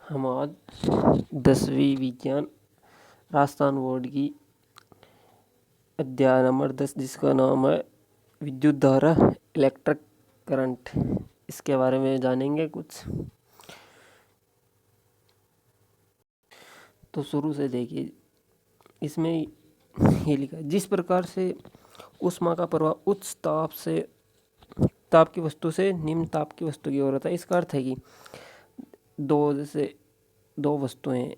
हम आज 10वीं विज्ञान राजस्थान बोर्ड की अध्याय नंबर 10 जिसका नाम है विद्युत धारा इलेक्ट्रिक करंट, इसके बारे में जानेंगे कुछ। तो शुरू से देखिए, इसमें ये लिखा है, जिस प्रकार से ऊष्मा का प्रवाह उच्च ताप की वस्तु से निम्न ताप की वस्तु की ओर होता है। इसका अर्थ है कि दो वस्तुएं,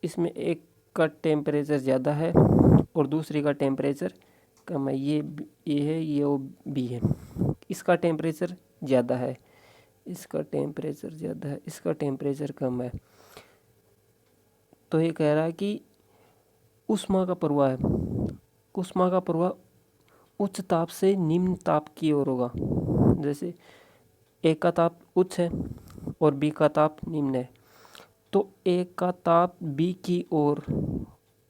इसमें एक का टेम्परेचर ज़्यादा है और दूसरी का टेम्परेचर कम है। ये है, ये वो बी है। इसका टेम्परेचर ज़्यादा है, इसका टेम्परेचर ज़्यादा है, इसका टेम्परेचर कम है। तो ये कह रहा है कि ऊष्मा का प्रवाह है, ऊष्मा का प्रवाह उच्च ताप से निम्न ताप की ओर होगा। जैसे एक का ताप उच्च है और बी का ताप निम्न है, तो एक का ताप बी की ओर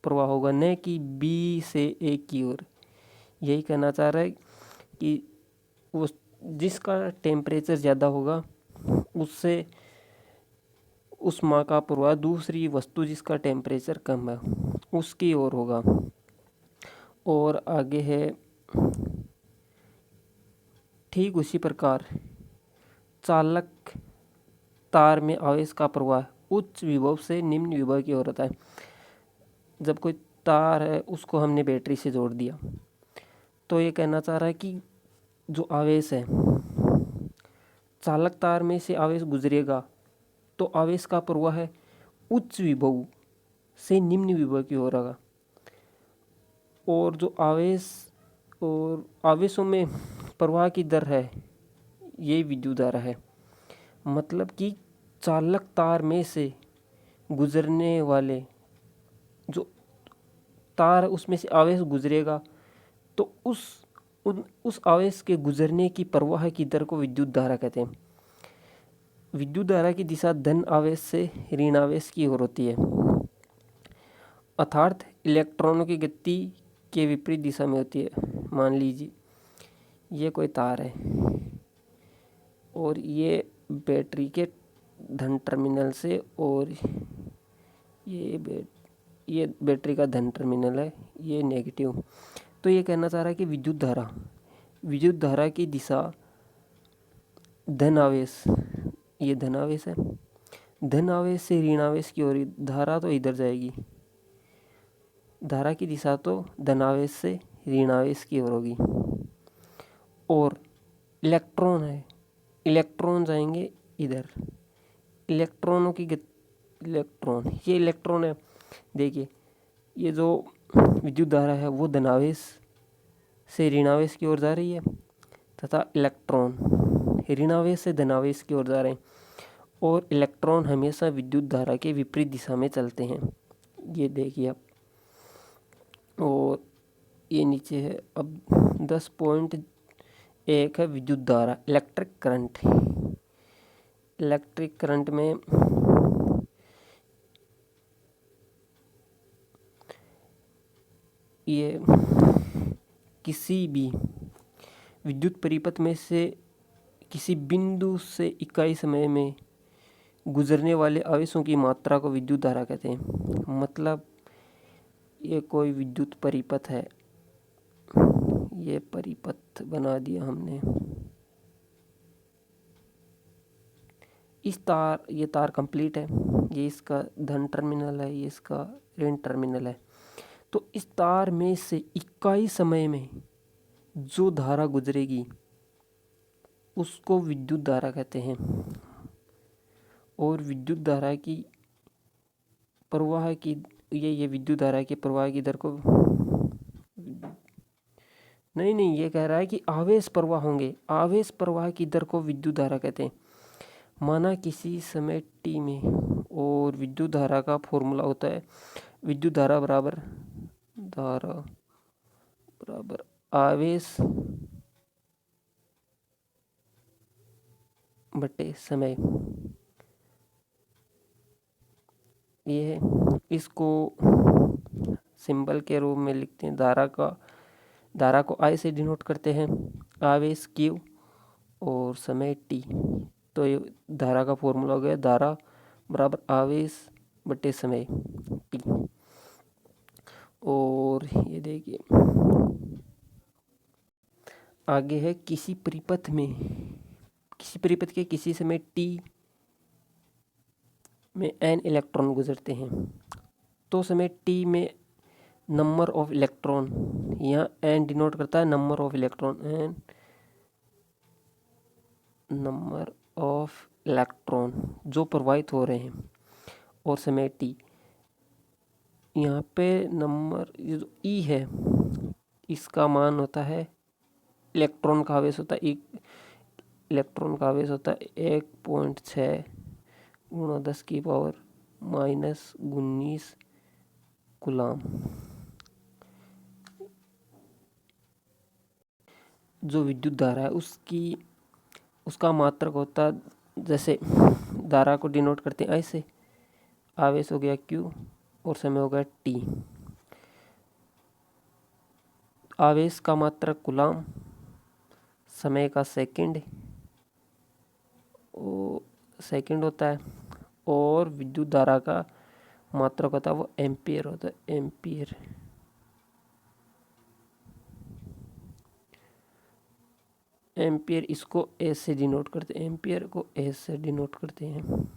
प्रवाह होगा, न कि बी से ए की ओर। यही कहना चाह रहा है कि जिसका टेम्परेचर ज़्यादा होगा उससे ऊष्मा का प्रवाह दूसरी वस्तु जिसका टेम्परेचर कम है उसकी ओर होगा। और आगे है, ठीक उसी प्रकार चालक तार में आवेश का प्रवाह उच्च विभव से निम्न विभव की ओर होता है। जब कोई तार है उसको हमने बैटरी से जोड़ दिया, तो ये कहना चाह रहा है कि जो आवेश है, चालक तार में से आवेश गुजरेगा तो आवेश का प्रवाह है उच्च विभव से निम्न विभव की ओर होगा। और जो आवेशों में प्रवाह की दर है, ये विद्युत धारा है। मतलब कि चालक तार में से गुजरने वाले जो तार, उसमें से आवेश गुजरेगा तो उस आवेश के गुजरने की प्रवाह की दर को विद्युत धारा कहते हैं। विद्युत धारा की दिशा धन आवेश से ऋण आवेश की ओर होती है, अर्थात इलेक्ट्रॉनों की गति के विपरीत दिशा में होती है। मान लीजिए ये कोई तार है और ये बैटरी के धन टर्मिनल से, और ये बैटरी का धन टर्मिनल है, ये नेगेटिव। तो ये कहना चाह रहा है कि विद्युत धारा की दिशा धन आवेश, ये धन आवेश है, धन आवेश से ऋण आवेश की ओर। धारा तो इधर जाएगी, धारा की दिशा तो धन आवेश से ऋण आवेश की ओर होगी। और इलेक्ट्रॉन है, इलेक्ट्रॉन जाएंगे इधर, इलेक्ट्रॉनों की ये इलेक्ट्रॉन है। देखिए, ये जो विद्युत धारा है वो धनावेश से ऋणावेश की ओर जा रही है, तथा इलेक्ट्रॉन ऋणावेश से धनावेश की ओर जा रहे हैं। और इलेक्ट्रॉन हमेशा विद्युत धारा के विपरीत दिशा में चलते हैं, ये देखिए आप। और ये नीचे है। अब 10.1 है विद्युत धारा इलेक्ट्रिक करंट। इलेक्ट्रिक करंट में ये किसी भी विद्युत परिपथ में से किसी बिंदु से इकाई समय में गुजरने वाले आवेशों की मात्रा को विद्युत धारा कहते हैं। मतलब ये कोई विद्युत परिपथ है, ये परिपथ बना दिया हमने। ये तार कंप्लीट है, ये इसका धन टर्मिनल है, ये इसका ऋण टर्मिनल है। तो इस तार में से इकाई समय में जो धारा गुजरेगी उसको विद्युत धारा कहते हैं। और विद्युत धारा की प्रवाह की ये विद्युत धारा के प्रवाह की दर को नहीं, ये कह रहा है कि आवेश प्रवाह होंगे, आवेश प्रवाह की दर को विद्युत धारा कहते हैं। माना किसी समय t में, और विद्युत धारा का फॉर्मूला होता है विद्युत धारा बराबर आवेश बटे समय। ये है, इसको सिंबल के रूप में लिखते हैं। धारा को I से डिनोट करते हैं, आवेश Q और समय T। तो ये धारा का फॉर्मूला हो गया, धारा बराबर आवेश बटे समय टी। और ये देखिए आगे है, किसी परिपथ के किसी समय टी में n इलेक्ट्रॉन गुजरते हैं तो समय t में नंबर ऑफ इलेक्ट्रॉन, यहाँ n डिनोट करता है number of electron, n number of electron जो प्रवाहित हो रहे हैं, और समय t। यहाँ पे नंबर जो e है इसका मान होता है, इलेक्ट्रॉन का आवेश होता है, इलेक्ट्रॉन का आवेश होता है 1.6 गुणा 10 की पावर -19 कूलाम। जो विद्युत धारा है उसका मात्रक होता है, जैसे धारा को डिनोट करते हैं ऐसे, आवेश हो गया Q और समय हो गया T। आवेश का मात्रक कूलाम, समय का सेकंड होता है, और विद्युत धारा का मात्रक होता है वो एम्पियर होता है, एम्पियर। एम्पियर इसको एस से डिनोट करते हैं, एम्पियर को एस से डिनोट करते हैं।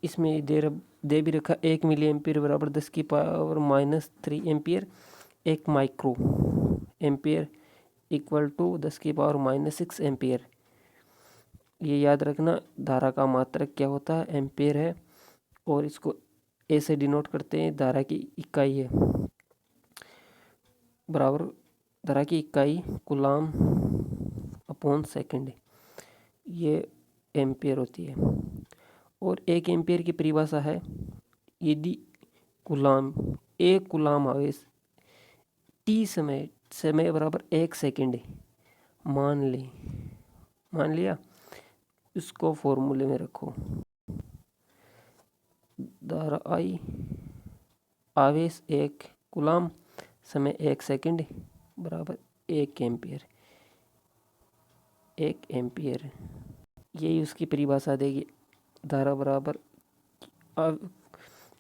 इसमें दे भी रखा 1 मिली एम्पियर बराबर 10 की power -3 ampere, 1 micro ampere equal to 10 की पावर -6 एम्पियर। ये याद रखना, धारा का मात्रक क्या होता है, एम्पियर है, और इसको ए से डिनोट करते हैं, धारा की इकाई है, बराबर धारा की इकाई कूलाम अपॉन सेकंड, ये एम्पियर होती है। और 1 एम्पियर की परिभाषा है, यदि एक कूलाम आवेश टी समय बराबर 1 सेकंड मान लिया, इसको फॉर्मूले में रखो, धारा आई, आवेश 1 कूलाम, समय 1 सेकंड बराबर 1 एम्पियर, 1 एम्पियर, यही उसकी परिभाषा देगी। धारा बराबर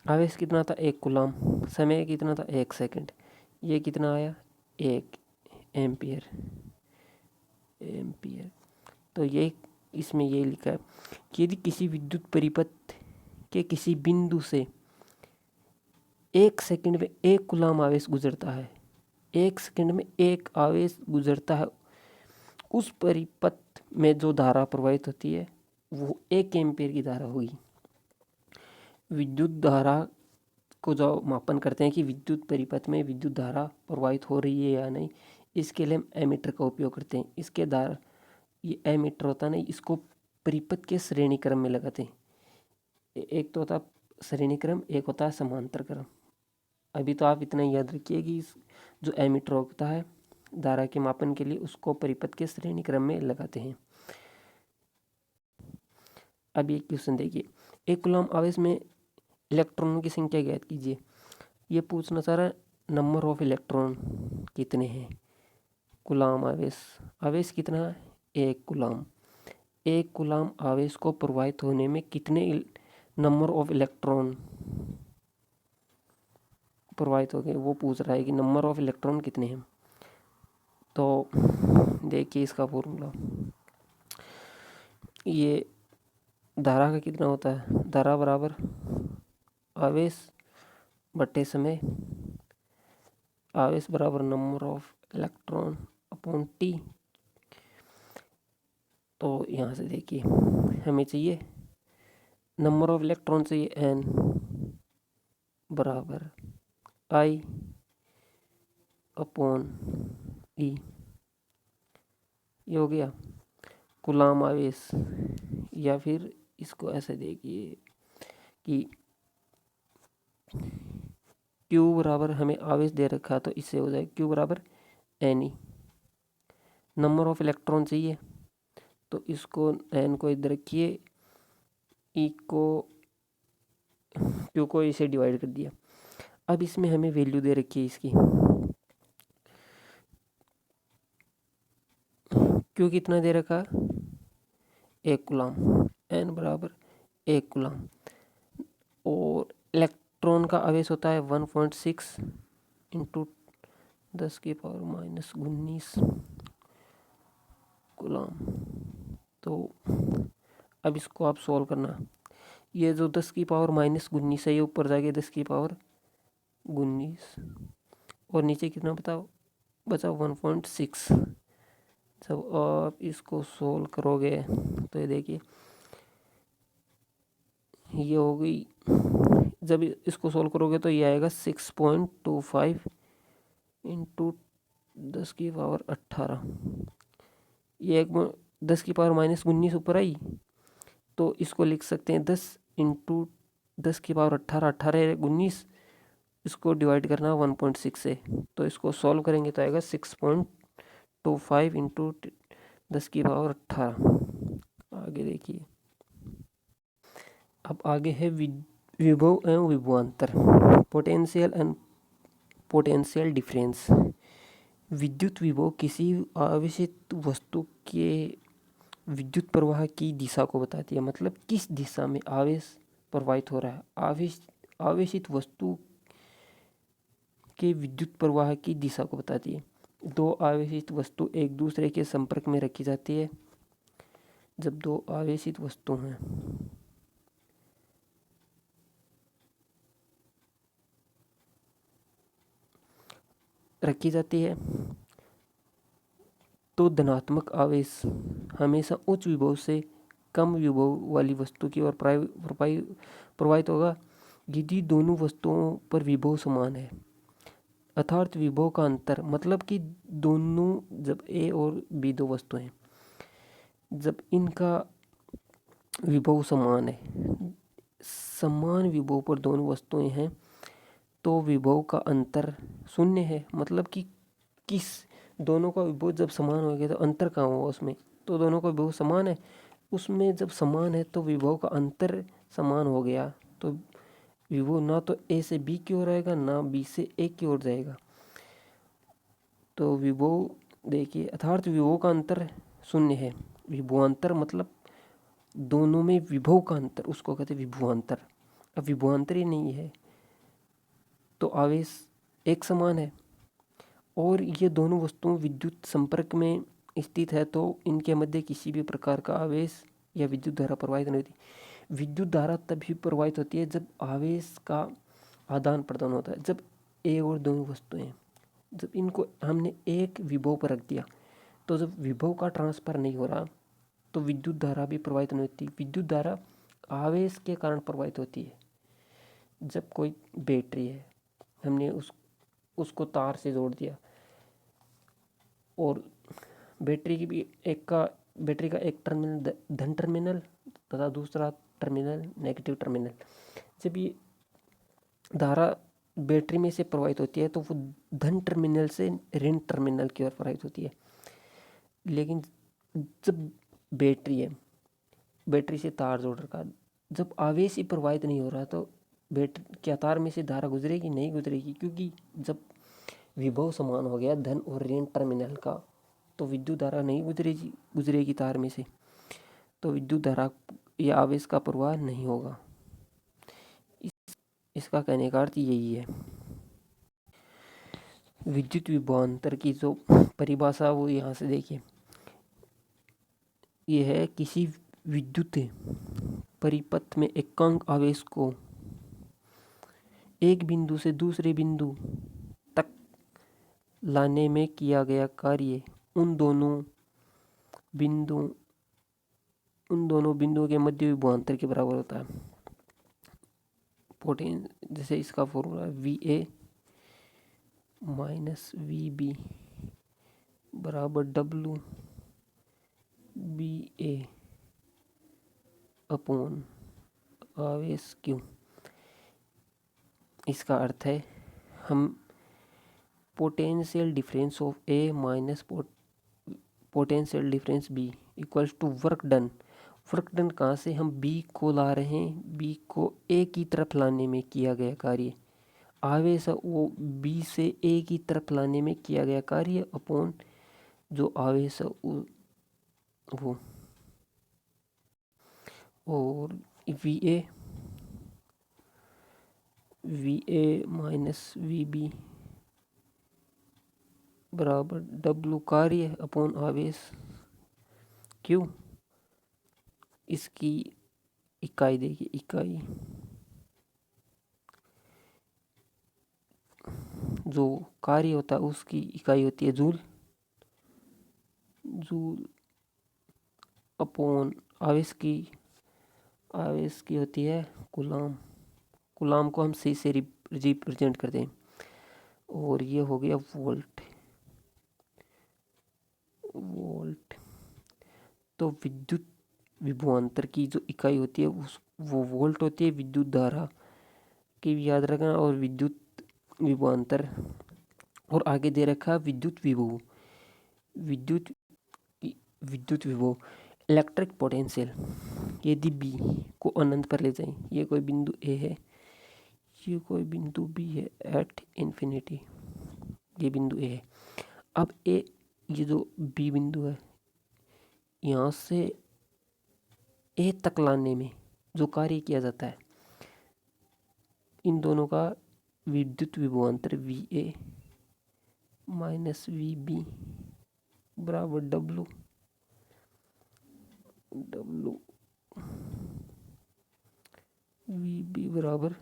आवेश कितना था 1 कूलाम, समय कितना था 1 सेकंड, ये कितना आया 1 एम्पियर। तो ये इसमें ये लिखा है कि यदि किसी विद्युत परिपथ के किसी बिंदु से 1 सेकंड में 1 कूलाम आवेश गुजरता है, 1 सेकंड में 1 आवेश गुजरता है, उस परिपथ में जो धारा प्रवाहित होती है वो 1 एम्पियर की धारा होगी। विद्युत धारा को जो मापन करते हैं कि विद्युत परिपथ में विद्युत धारा प्रवाहित हो रही है या नहीं, इसके लिए हम एमीटर का उपयोग करते हैं। इसके द्वारा ये एमीटर होता नहीं, इसको परिपथ के श्रेणी क्रम में लगाते हैं। एक तो होता श्रेणी क्रम, एक होता है समांतर क्रम। अभी तो आप इतना याद रखिए कि जो एमीटर होता है धारा के मापन के लिए, उसको परिपथ के श्रेणी क्रम में लगाते हैं। अब एक क्वेश्चन देखिए, 1 कूलाम आवेश में इलेक्ट्रॉनों की संख्या ज्ञात कीजिए। ये पूछना चाह रहा है नंबर ऑफ इलेक्ट्रॉन कितने हैं। कूलाम आवेश कितना है 1 कूलाम। 1 कूलाम आवेश को प्रवाहित होने में कितने नंबर ऑफ इलेक्ट्रॉन प्रवाहित हो गए, वो पूछ रहा है कि नंबर ऑफ इलेक्ट्रॉन कितने हैं। तो देखिए इसका फॉर्मूला, ये धारा का कितना होता है, धारा बराबर आवेश बटे समय, आवेश बराबर number of electron upon T. तो यहाँ से देखिए हमें चाहिए नंबर ऑफ इलेक्ट्रॉन चाहिए n बराबर I अपॉन E। ये हो गया कूलाम आवेश, या फिर इसको ऐसे देखिए कि Q बराबर हमें आवेश दे रखा, तो इससे हो जाए Q बराबर NE। नंबर ऑफ इलेक्ट्रॉन चाहिए, तो इसको n को इधर रखिए, E को Q को इसे डिवाइड कर दिया। अब इसमें हमें वैल्यू दे रखी है इसकी, Q क्यू कितना दे रखा, 1 कूलम, n बराबर 1 कूलम। और इलेक्ट्रॉन का आवेश होता है 1.6 इंटू 10⁻⁻19 कूलम। तो अब इसको आप सॉल्व करना। ये जो 10⁻⁻19 है ये ऊपर जाके 10⁻19 और नीचे कितना बचा 1.6। जब आप इसको सोल्व करोगे तो ये देखिए ये हो गई, जब इसको सोल्व करोगे तो ये आएगा 6.25 इंटू 10⁻18। ये एक 10⁻⁻19 ऊपर आई तो इसको लिख सकते हैं 10 इंटू 10⁻18, 18 इसको डिवाइड करना 1.6 से, तो इसको सॉल्व करेंगे तो आएगा 6.25 इंटू 10⁻18। आगे देखिए, अब आगे है विभव एवं विभवांतर, पोटेंशियल एंड पोटेंशियल डिफरेंस। विद्युत विभव किसी आवेशित वस्तु के विद्युत प्रवाह की दिशा को बताती है, मतलब किस दिशा में आवेश प्रवाहित हो रहा है। आवेशित वस्तु के विद्युत प्रवाह की दिशा को बताती है। दो आवेशित वस्तु एक दूसरे के संपर्क में रखी जाती है। जब दो आवेशित वस्तु हैं रखी जाती है तो धनात्मक आवेश हमेशा उच्च विभव से कम विभव वाली वस्तु की ओर प्रवाहित होगा यदि दोनों वस्तुओं पर विभव समान है। अर्थात विभव का अंतर, मतलब कि दोनों, जब ए और बी दो वस्तु हैं, जब इनका विभव समान है, समान विभव पर दोनों वस्तुएं हैं, तो विभव का अंतर शून्य है। मतलब कि किस दोनों का विभव जब समान हो गया तो अंतर कहाँ हुआ उसमें, तो दोनों का विभव समान है, उसमें जब समान है तो विभव का अंतर समान हो गया, तो विभव ना तो ए से बी की ओर आएगा ना बी से ए की ओर जाएगा। तो विभव देखिए, अर्थात विभव का अंतर शून्य है। विभवांतर मतलब दोनों में विभव का अंतर, उसको कहते हैं विभवांतर। अब विभवांतर ही नहीं है तो आवेश एक समान है और ये दोनों वस्तुएं विद्युत संपर्क में स्थित है, तो इनके मध्य किसी भी प्रकार का आवेश या विद्युत धारा प्रवाहित नहीं होती। विद्युत धारा तभी प्रवाहित होती है जब आवेश का आदान प्रदान होता है। जब ए और दोनों वस्तुएं, जब इनको हमने एक विभव पर रख दिया, तो जब विभव का ट्रांसफर नहीं हो रहा तो विद्युत धारा भी प्रवाहित नहीं होती। विद्युत धारा आवेश के कारण प्रवाहित होती है। जब कोई बैटरी है, हमने उसको तार से जोड़ दिया और बैटरी का एक टर्मिनल धन टर्मिनल तथा दूसरा टर्मिनल नेगेटिव टर्मिनल, जब ये धारा बैटरी में से प्रवाहित होती है तो वो धन टर्मिनल से ऋण टर्मिनल की ओर प्रवाहित होती है। लेकिन जब बैटरी है, बैटरी से तार जोड़ रखा, जब आवेश ही प्रवाहित नहीं हो रहा तो बैटरी क्या तार में से धारा गुजरेगी? नहीं गुजरेगी, क्योंकि जब विभव समान हो गया धन और ऋण टर्मिनल का, तो विद्युत धारा नहीं गुजरेगी तार में से, तो विद्युत धारा या आवेश का प्रवाह नहीं होगा। इसका कहने का अर्थ यही है। विद्युत विभवांतर की जो परिभाषा वो यहाँ से देखिए, यह है किसी विद्युत परिपथ में एकांक आवेश को एक बिंदु से दूसरे बिंदु तक लाने में किया गया कार्य उन दोनों बिंदुओं के मध्य विभवांतर के बराबर होता है। जैसे इसका फॉर्मूला VA माइनस VB बराबर WBA अपॉन आवेश Q। इसका अर्थ है हम potential difference of A minus potential difference B equals to work done. Work done कहाँ से? हम B को ला रहे हैं, B को A की तरफ लाने में किया गया कार्य, आवेश वो B से A की तरफ लाने में किया गया कार्य अपॉन जो आवेश वो, और V A minus V B बराबर डब्लू कार्य अपॉन आवेश क्यू। इसकी इकाई देखिए, इकाई जो कार्य होता है उसकी इकाई होती है जूल, जूल अपॉन आवेश की होती है कूलाम। कूलाम को हम सी से रिप्रेजेंट करते हैं, और ये हो गया वोल्ट। तो विद्युत विभवांतर की जो इकाई होती है वो वोल्ट होती है। विद्युत धारा की भी याद रखना, और विद्युत विभवांतर, और आगे दे रखा है विद्युत विभव। विद्युत विभव इलेक्ट्रिक पोटेंशियल यदि बी को अनंत पर ले जाएं, ये कोई बिंदु ए है, ये कोई बिंदु बी है एट इन्फिनिटी, ये बिंदु ए है। अब ये जो बी बिंदु है, यहाँ से ए तक लाने में जो कार्य किया जाता है, इन दोनों का विद्युत विभवांतर V A minus V B बराबर डब्लू वी बी बराबर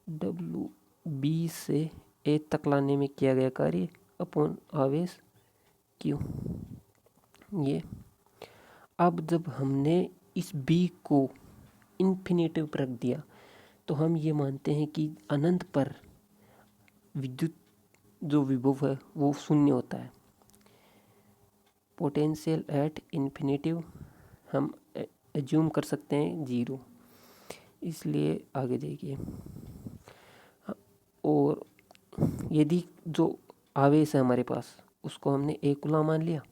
डब्लू बी से ए तक लाने में किया गया कार्य अपॉन आवेश क्यू। ये अब जब हमने इस बी को इन्फिनेटिव पर रख दिया, तो हम ये मानते हैं कि अनंत पर विद्युत जो विभव है वो शून्य होता है। पोटेंशियल एट इन्फिनेटिव हम एज्यूम कर सकते हैं जीरो, इसलिए आगे देखिए। और यदि जो आवेश है हमारे पास उसको हमने एक कूलम मान लिया,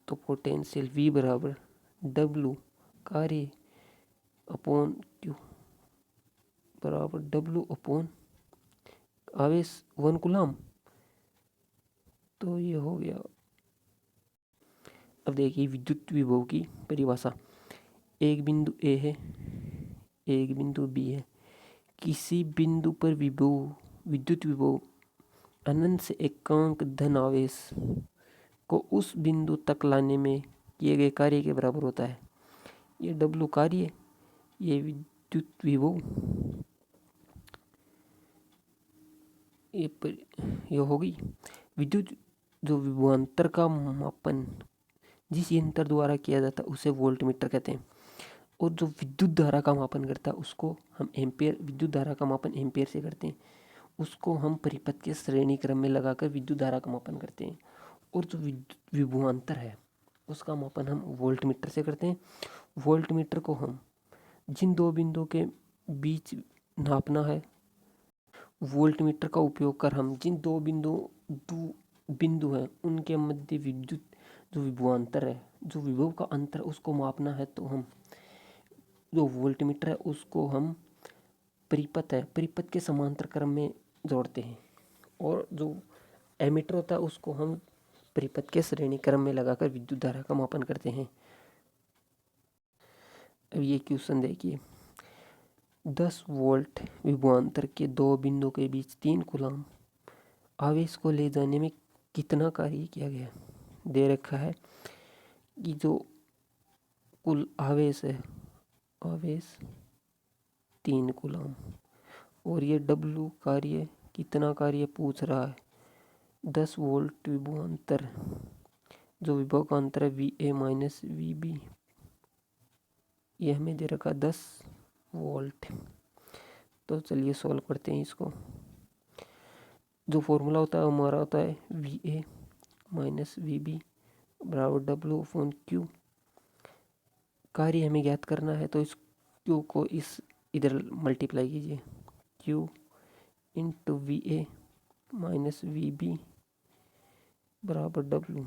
तो पोटेंशियल V बराबर W कार्य अपॉन Q बराबर W अपॉन आवेश 1 कूलम। तो ये हो गया। अब देखिए विद्युत विभव की परिभाषा, एक बिंदु A है, एक बिंदु B है, किसी बिंदु पर विद्युत विभव अनंत से एकांक धन आवेश को उस बिंदु तक लाने में किए गए कार्य के बराबर होता है। ये डब्लू कार्य, ये विद्युत विभव, ये होगी। विद्युत जो विभवांतर का मापन जिस यंत्र द्वारा किया जाता है उसे वोल्टमीटर कहते हैं, और जो विद्युत धारा का मापन करता है उसको हम एम्पेयर, विद्युत धारा का मापन एम्पेयर से करते हैं, उसको हम परिपथ के श्रेणी क्रम में लगाकर विद्युत धारा का मापन करते हैं। और जो विद्युत विभवांतर है उसका मापन हम वोल्टमीटर से करते हैं। वोल्टमीटर को हम जिन दो बिंदुओं के बीच नापना है, वोल्टमीटर का उपयोग कर हम जिन दो बिंदु हैं उनके मध्य विद्युत जो विभवांतर है, जो विभव का अंतर उसको मापना है, तो हम जो वोल्टमीटर है उसको हम परिपथ के समांतर क्रम में जोड़ते हैं, और जो एमीटर होता है उसको हम परिपथ के श्रेणी क्रम में लगाकर विद्युत धारा का मापन करते हैं। अब ये क्वेश्चन देखिए, 10 वोल्ट विभवांतर के दो बिंदु के बीच 3 कूलम आवेश को ले जाने में कितना कार्य किया गया। दे रखा है कि जो कुल आवेश है, आवेश 3 कूलम, और ये डब्लू कार्य, कितना कार्य पूछ रहा है, 10 वोल्ट विभवांतर, जो विभव का अंतर है V A minus V B, ये हमें दे रखा 10 वोल्ट। तो चलिए सॉल्व करते हैं इसको। जो फॉर्मूला होता है हमारा होता है V A minus V B बराबर डब्लू अपॉन क्यू। कार्य हमें ज्ञात करना है, तो इस क्यू को इधर मल्टीप्लाई कीजिए, Q into V A minus V B बराबर डब्लू।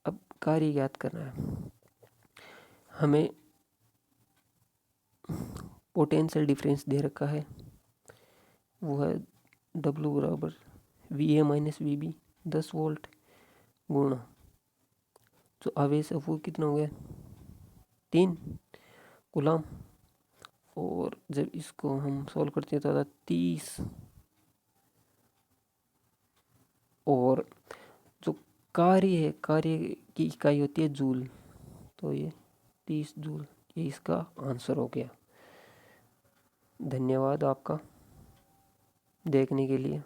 अब कार्य ज्ञात करना है हमें। पोटेंशियल डिफरेंस दे रखा है, वो है डब्लू बराबर V A minus V B 10 volt गुणा जो आवेश है वो कितना हो गया 3 कूलम। और जब इसको हम सॉल्व करते हैं तो आता 30, और जो कार्य है, कार्य की इकाई होती है जूल, तो ये 30 जूल, ये इसका आंसर हो गया। धन्यवाद आपका देखने के लिए।